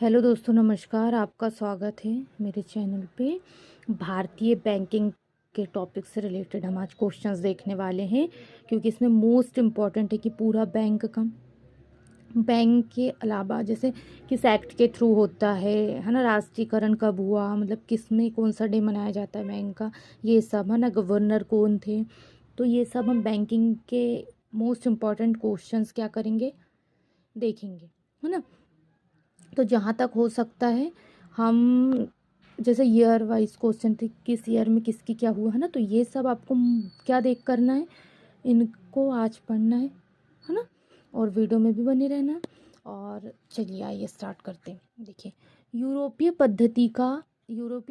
Hello दोस्तों, नमस्कार। आपका स्वागत है मेरे चैनल पे। भारतीय बैंकिंग के टॉपिक से रिलेटेड हम आज क्वेश्चंस देखने वाले हैं, क्योंकि इसमें मोस्ट इम्पॉर्टेंट है कि पूरा बैंक के अलावा जैसे किस एक्ट के थ्रू होता है ना, राष्ट्रीयकरण कब हुआ, मतलब किस में कौन सा डे मनाया जाता है बैंक का, ये सब है ना, गवर्नर कौन थे। तो ये सब हम बैंकिंग के मोस्ट इम्पॉर्टेंट क्वेश्चंस क्या करेंगे, देखेंगे, है ना। तो जहाँ तक हो सकता है हम जैसे ईयर वाइज क्वेश्चन थे, किस ईयर में किसकी क्या हुआ, है ना। तो ये सब आपको क्या देख करना है, इनको आज पढ़ना है ना, और वीडियो में भी बने रहना है। और चलिए आइए स्टार्ट करते हैं। देखिए, यूरोपीय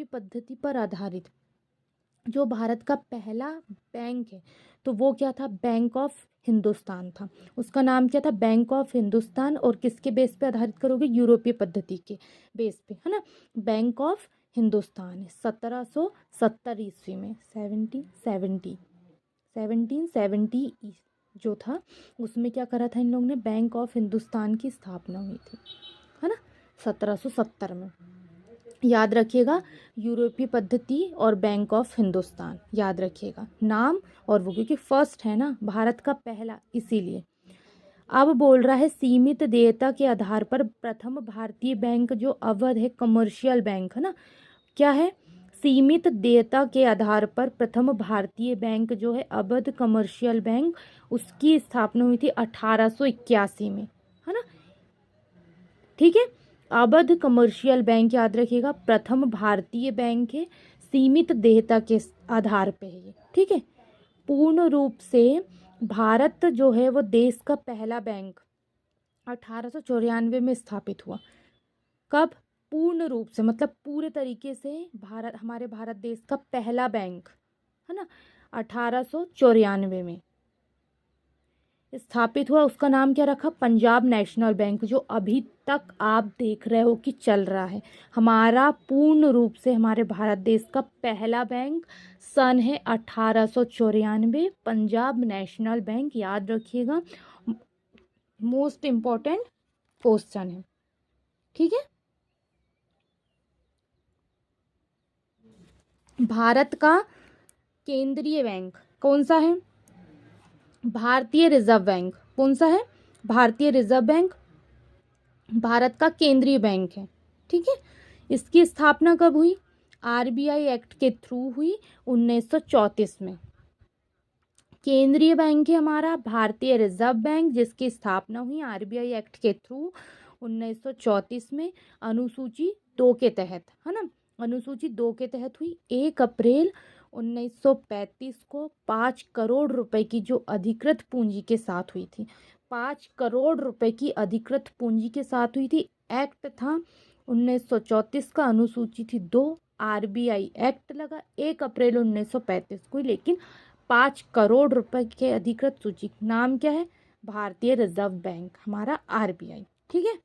पद्धति पर आधारित जो भारत का पहला बैंक है, तो वो क्या था, बैंक ऑफ हिंदुस्तान था। उसका नाम क्या था, बैंक ऑफ हिंदुस्तान। और किसके बेस पे आधारित करोगे, यूरोपीय पद्धति के बेस पे, है ना। बैंक ऑफ हिंदुस्तान 1770 ईस्वी में, 1770 जो था, उसमें क्या करा था इन लोगों ने, बैंक ऑफ हिंदुस्तान की स्थापना हुई थी, है ना, 1770 में। याद रखिएगा, यूरोपीय पद्धति और बैंक ऑफ हिंदुस्तान याद रखिएगा नाम। और वो क्योंकि फर्स्ट है ना, भारत का पहला, इसीलिए। अब बोल रहा है सीमित देयता के आधार पर प्रथम भारतीय बैंक जो अवध है, कमर्शियल बैंक, है ना। क्या है, सीमित देयता के आधार पर प्रथम भारतीय बैंक जो है अवध कमर्शियल बैंक, उसकी स्थापना हुई थी 1881 में, है ना। ठीक है, अवध कमर्शियल बैंक याद रखिएगा, प्रथम भारतीय बैंक है, सीमित देयता के आधार पे है ये। ठीक है, पूर्ण रूप से भारत जो है वो देश का पहला बैंक 1894 में स्थापित हुआ। कब, पूर्ण रूप से मतलब पूरे तरीके से भारत, हमारे भारत देश का पहला बैंक, है ना, 1894 में स्थापित हुआ। उसका नाम क्या रखा, पंजाब नेशनल बैंक, जो अभी तक आप देख रहे हो कि चल रहा है। हमारा पूर्ण रूप से हमारे भारत देश का पहला बैंक सन है 1894, पंजाब नेशनल बैंक, याद रखिएगा। मोस्ट इम्पॉर्टेंट क्वेश्चन है, ठीक है। भारत का केंद्रीय बैंक कौन सा है, भारतीय रिजर्व बैंक। कौन सा है, भारतीय रिजर्व बैंक भारत का केंद्रीय बैंक है। ठीक है, इसकी स्थापना कब हुई, आरबीआई एक्ट के थ्रू हुई 1934 में। केंद्रीय बैंक है हमारा भारतीय रिजर्व बैंक, जिसकी स्थापना हुई आरबीआई एक्ट के थ्रू 1934 में, अनुसूची 2 के तहत, है ना। अनुसूची 2 के तहत हुई 1 अप्रैल 1935 को 5 करोड़ रुपए की जो अधिकृत पूंजी के साथ हुई थी, 5 करोड़ रुपए की अधिकृत पूंजी के साथ हुई थी। एक्ट था 1934 का, अनुसूची थी 2, आरबीआई एक्ट लगा 1 अप्रैल 1935 को, लेकिन 5 करोड़ रुपए के अधिकृत सूची, नाम क्या है, भारतीय रिजर्व बैंक, हमारा आरबीआई। ठीक है,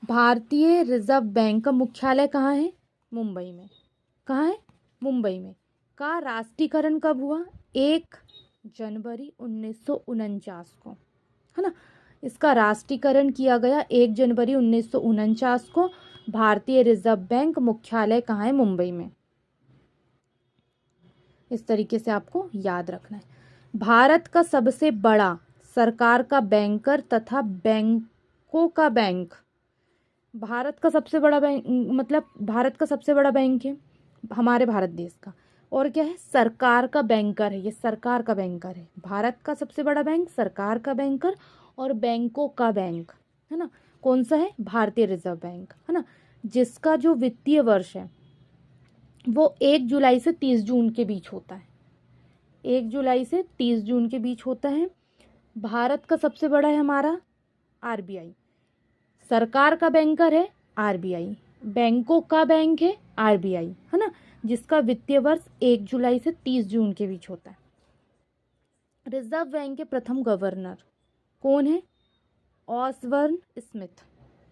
भारतीय रिजर्व बैंक का मुख्यालय कहाँ है, मुंबई में। कहाँ है, मुंबई में। का राष्ट्रीयकरण कब हुआ, 1 जनवरी 1949 को, है ना। इसका राष्ट्रीयकरण किया गया 1 जनवरी 1949 को। भारतीय रिजर्व बैंक मुख्यालय कहाँ है, मुंबई में। इस तरीके से आपको याद रखना है। भारत का सबसे बड़ा सरकार का बैंकर तथा बैंकों का बैंक, भारत का सबसे बड़ा बैंक, मतलब भारत का सबसे बड़ा बैंक है हमारे भारत देश का, और क्या है, सरकार का बैंकर है, ये सरकार का बैंकर है। भारत का सबसे बड़ा बैंक, सरकार का बैंकर और बैंकों का बैंक, है ना। कौन सा है, भारतीय रिजर्व बैंक, है ना। जिसका जो वित्तीय वर्ष है वो 1 जुलाई से 30 जून के बीच होता है, 1 जुलाई से 30 जून के बीच होता है। भारत का सबसे बड़ा है हमारा आरबीआई, सरकार का बैंकर है आरबीआई, बैंकों का बैंक है आरबीआई, है ना, जिसका वित्तीय वर्ष 1 जुलाई से 30 जून के बीच होता है। रिजर्व बैंक के प्रथम गवर्नर कौन है, ऑसबर्न स्मिथ।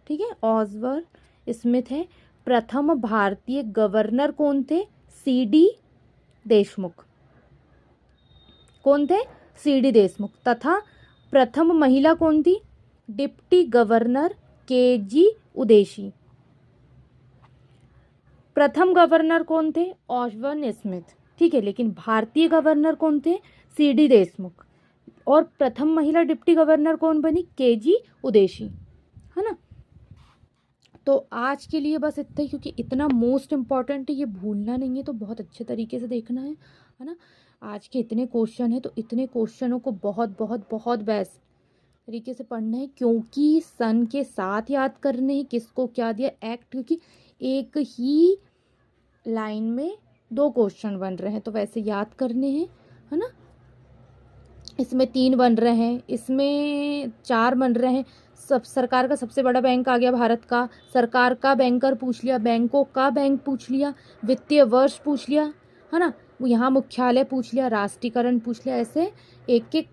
ठीक है, ऑसबर्न स्मिथ है। प्रथम भारतीय गवर्नर कौन थे, सीडी देशमुख। कौन थे, सीडी देशमुख। तथा प्रथम महिला कौन थी, डिप्टी गवर्नर KG उदेशी। प्रथम गवर्नर कौन थे? ऑस्बर्न स्मिथ, ठीक है। लेकिन भारतीय गवर्नर कौन थे? CD देशमुख। और प्रथम महिला डिप्टी गवर्नर कौन बनी? KG उदेशी, है ना। तो आज के लिए बस इतना ही, क्योंकि इतना मोस्ट इम्पॉर्टेंट है, ये भूलना नहीं है, तो बहुत अच्छे तरीके से देखना है ना। आज के इतने क्वेश्चन है, तो इतने क्वेश्चनों को बहुत बहुत बहुत बेस्ट तरीके से पढ़ना है, क्योंकि सन के साथ याद करने हैं, किसको क्या दिया एक्ट, क्योंकि एक ही लाइन में 2 क्वेश्चन बन रहे हैं, तो वैसे याद करने हैं, है ना। इसमें 3 बन रहे हैं, इसमें 4 बन रहे हैं। सब सरकार का सबसे बड़ा बैंक आ गया भारत का, सरकार का बैंकर पूछ लिया, बैंकों का बैंक पूछ लिया, वित्तीय वर्ष पूछ लिया, है ना। वो यहाँ मुख्यालय पूछ लिया, राष्ट्रीयकरण पूछ लिया, ऐसे एक एक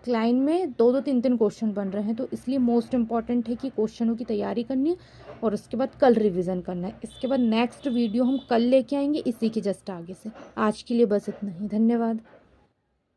लाइन में 2-2 3-3 क्वेश्चन बन रहे हैं। तो इसलिए मोस्ट इम्पॉर्टेंट है कि क्वेश्चनों की तैयारी करनी है, और उसके बाद कल रिवीजन करना है। इसके बाद नेक्स्ट वीडियो हम कल लेके आएंगे इसी के जस्ट आगे से। आज के लिए बस इतना ही, धन्यवाद।